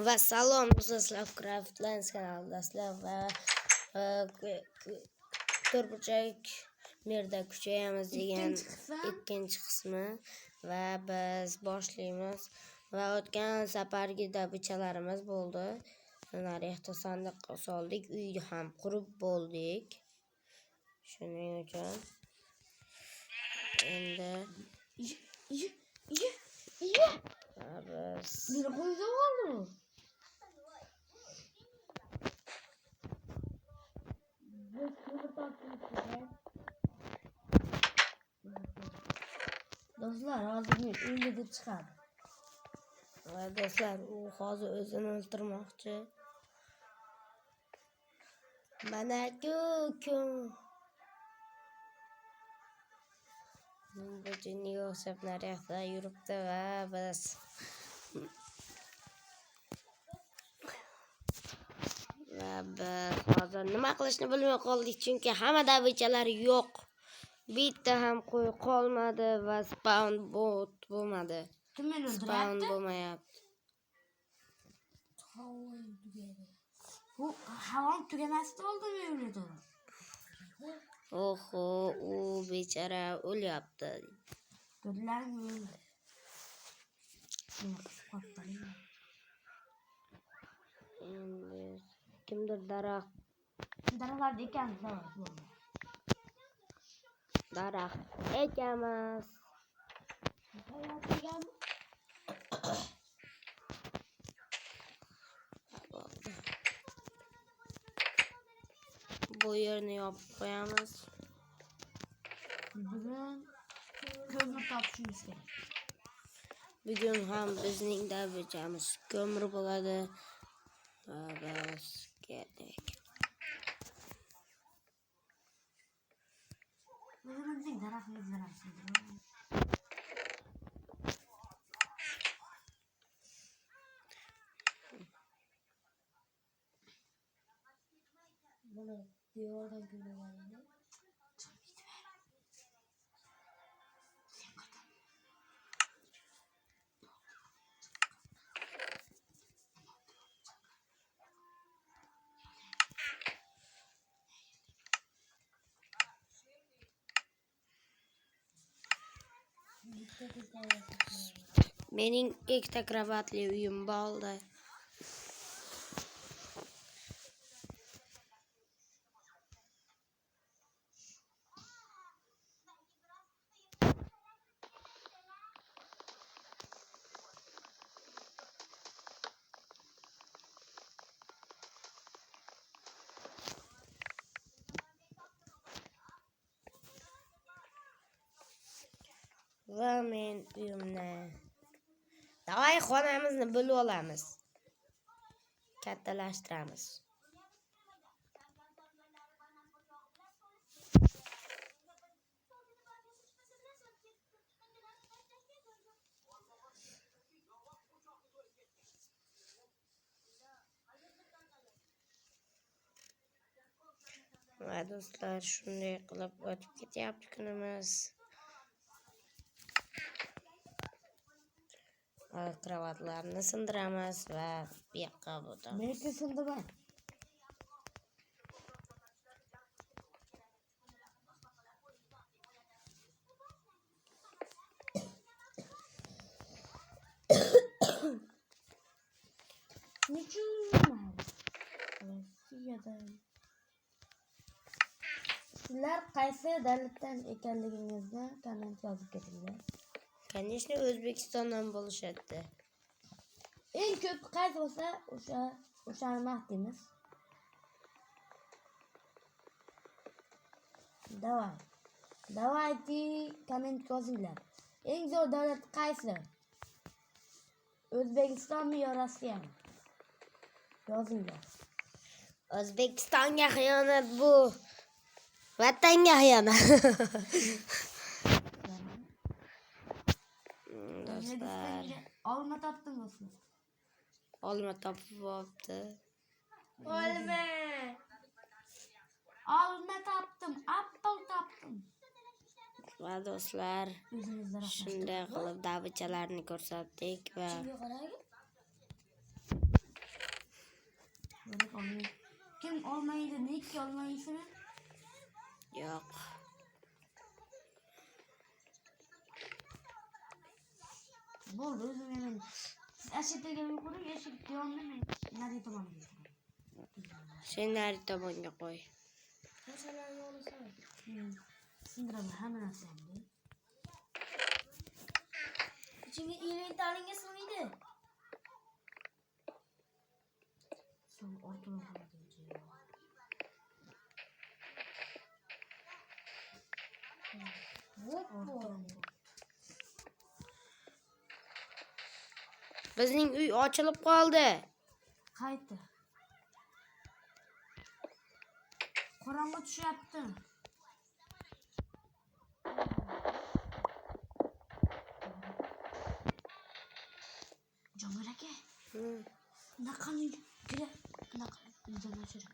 Va salom do'stlar, Craftlands kanalidasizlar va to'rtburchak merda kuchayamiz degan ikkinchi qismi va biz boshlaymiz. Va o'tgan safargi dabichalarimiz bo'ldi. Narixda sandiqqa soldik, uyni ham qurib bo'ldik. Shuning uchun endi do'stlar, hozir men uyga chiqadi. va do'stlar, u hozir o'zini o'ldirmoqchi. Mana-ku kim? Bu jinniga o'xshab naryoqda yuribdi va biz hozir nima qilishni bilmay qoldik, chunki hamma dabichalar yo'q. Bitta ham qo'y qolmadi va spawn bot bo'lmadi. Kim meni Spawn o'ldiryapti? bo'lmayapti. Bu havom tugamasdan oldin o'ldi. Oho, u bechara o'lyapti. Ko'rdilarmi o'ldi. Endi kimdir Daraxtlarda ekan, daraxt ekamiz. Bu yerni yopib qo'yamiz. Bugun ko'mir topishimiz kerak. Bugun ham bizning dabichamiz ko'mir bo'ladi. Biz kerak. O'zimizning daraxtimizdan buni devordan ko'ramanmi? Mening ikkita kravatli uyim bo'ldi. Va men uyimni davay xonamizni bo'lib olamiz. Kattalashtiramiz. Va do'stlar, shunday qilib o'tib ketyapti kunimiz. Kravatlarni sindiramiz va bu yoqqa o'tamiz. Meniki sindirman. Sizlar qaysi davlatdan ekanligingizni komment yozib ketinglar. Конечно, O'zbekistondan bo'lishadi. Eng ko'p qaysi bo'lsa, o'shani maqtaymiz. Davaydi komment yozinglar. Eng zo'r davlat qaysi? O'zbekistonmi yo Rossiyami? Yozinglar. O'zbekistonga xiyonat bu. Vatanga xiyonat. Do'stlar, olma topdim do'stlar. olma topib olibdi. Olma topdim, apple topdim. Va do'stlar, shunday qilib dabichalarni ko'rsatdik va olmaydi. Ne ikki olmaysın? Yok. Bo'ldi, o'zim hemen. Aşağıda gelip ko'ring, eshik devam demeyin. Nerede tamam diyorsun? Sen nerede tomonga qo'y. Mesela yolu sen. Sindiraman hamma narsamni. İçinga inventaringga sig'maydi. So'ng ortidan qaraguncha. Ortidan. Bizning uy ochilib qoldi. Qayta. Qorong'i tushyapti. Jamil aka. Bunaqani juda bunaqa uydan o'chirib.